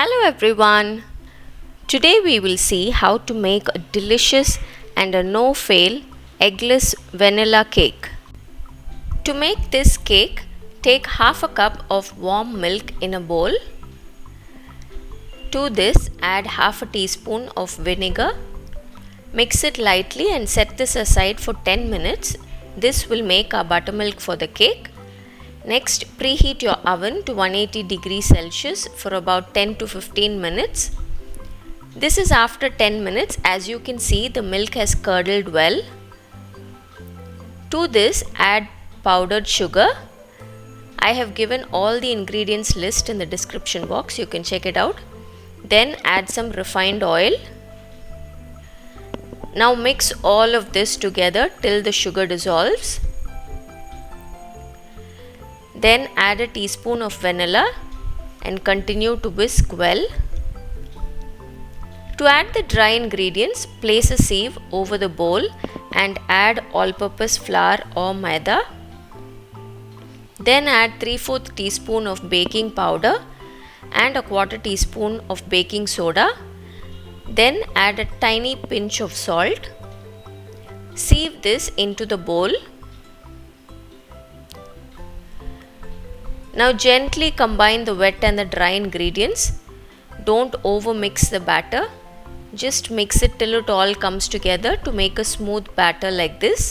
Hello everyone. Today we will see how to make a delicious and a no-fail eggless vanilla cake. To make this cake, take half a cup of warm milk in a bowl. To this, add half a teaspoon of vinegar. Mix it lightly and set this aside for 10 minutes. This will make our buttermilk for the cake. Next, preheat your oven to 180 degrees Celsius for about 10 to 15 minutes. This is after 10 minutes. As you can see, the milk has curdled well. To this, add powdered sugar. I have given all the ingredients list in the description box. You can check it out. Then add some refined oil. Now mix all of this together till the sugar dissolves. Then add a teaspoon of vanilla and continue to whisk well. To add the dry ingredients, place a sieve over the bowl and add all-purpose flour or maida. Then add 3/4 teaspoon of baking powder and a 1/4 teaspoon of baking soda. Then add a tiny pinch of salt. Sieve this into the bowl. Now gently combine the wet and the dry ingredients. Don't over mix the batter. Just mix it till it all comes together to make a smooth batter like this.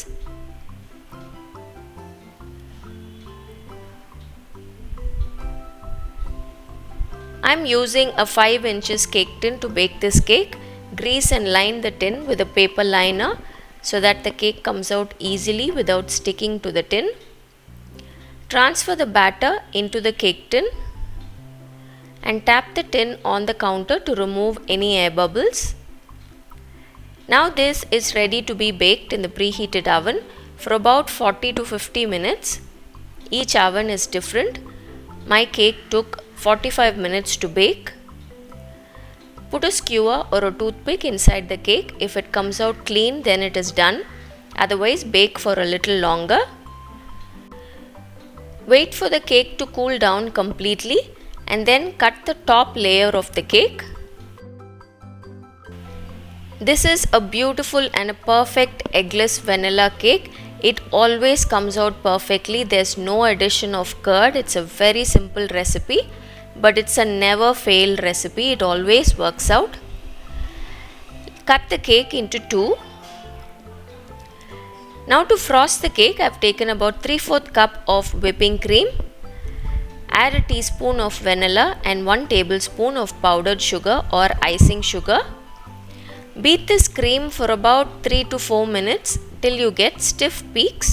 I'm using a 5 inches cake tin to bake this cake. Grease and line the tin with a paper liner so that the cake comes out easily without sticking to the tin. Transfer the batter into the cake tin and tap the tin on the counter to remove any air bubbles. Now this is ready to be baked in the preheated oven for about 40 to 50 minutes. Each oven is different. My cake took 45 minutes to bake. Put a skewer or a toothpick inside the cake. If it comes out clean, then it is done. Otherwise, bake for a little longer. Wait for the cake to cool down completely and then cut the top layer of the cake. This is a beautiful and a perfect eggless vanilla cake. It always comes out perfectly. There's no addition of curd. It's a very simple recipe, but it's a never fail recipe. It always works out. Cut the cake into two. Now to frost the cake, I've taken about 3/4 cup of whipping cream. Add a teaspoon of vanilla and 1 tablespoon of powdered sugar or icing sugar. Beat this cream for about 3 to 4 minutes till you get stiff peaks.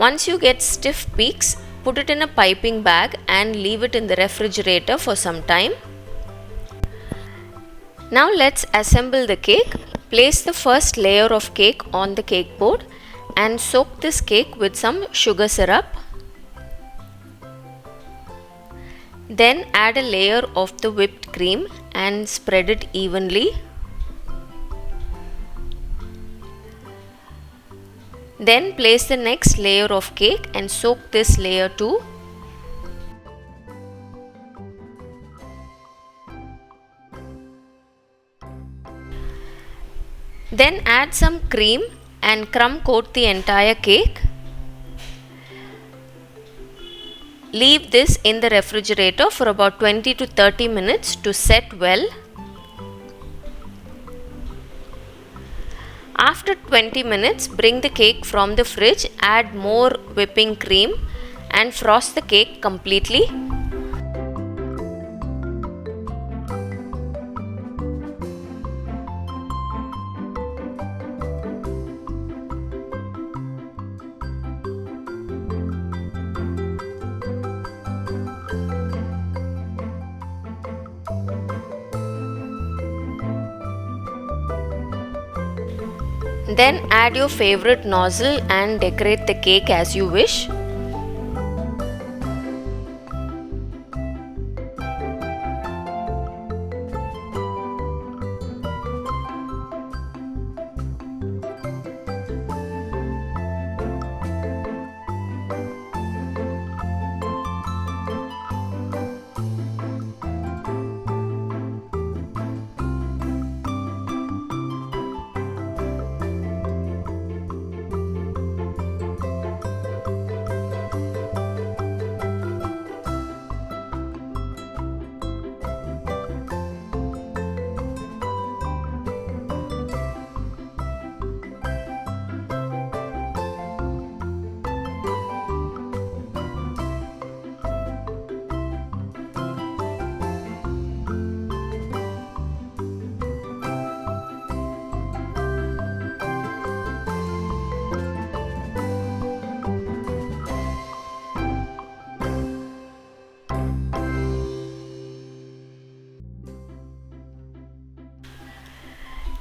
Once you get stiff peaks, put it in a piping bag and leave it in the refrigerator for some time. Now let's assemble the cake. Place the first layer of cake on the cake board and soak this cake with some sugar syrup. Then add a layer of the whipped cream and spread it evenly. Then place the next layer of cake and soak this layer too. Then add some cream and crumb coat the entire cake. Leave this in the refrigerator for about 20 to 30 minutes to set well. After 20 minutes, bring the cake from the fridge, add more whipping cream and frost the cake completely. Then add your favorite nozzle and decorate the cake as you wish.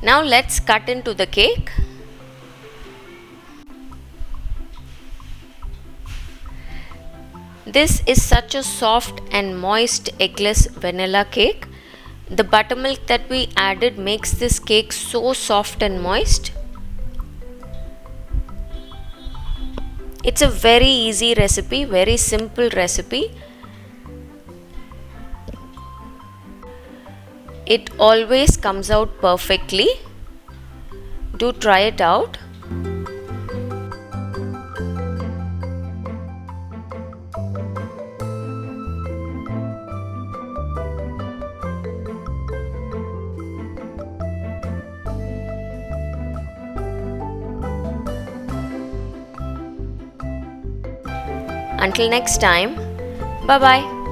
Now let's cut into the cake. This is such a soft and moist eggless vanilla cake. The buttermilk that we added makes this cake so soft and moist. It's a very easy recipe, very simple recipe. It always comes out perfectly. Do try it out. Until next time, bye bye.